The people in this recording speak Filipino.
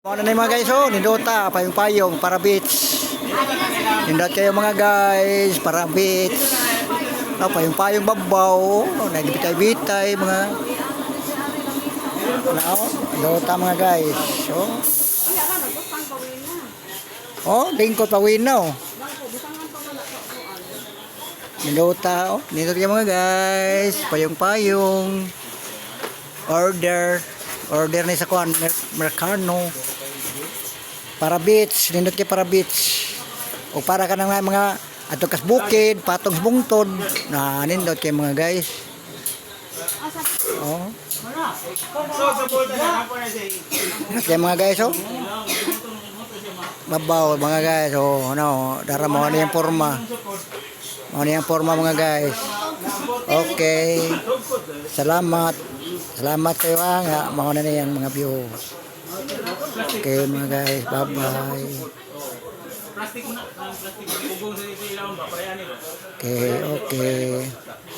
Ano na yung mga guys, oh, nindota, payong-payong, para beach. Nindot kayo mga guys, para beach. Oh, payong-payong babaw, oh, nagbitay-bitay, mga, ano, nindota mga guys. Lingkod pawin na, oh. Nindota, oh, nindot kayo mga guys, payong-payong. Order ni sa kuan Mercano para beach, nindot kay para beach o para ka nang mga ato kas bukid patong sa bungtod na nindot kay mga guys. Kay mga guys, babaw mga guys, dara mo na yung forma, mga guys. Okay, salamat kayo nga mga na yan mga view. Okay mga guys, bye bye. Okay.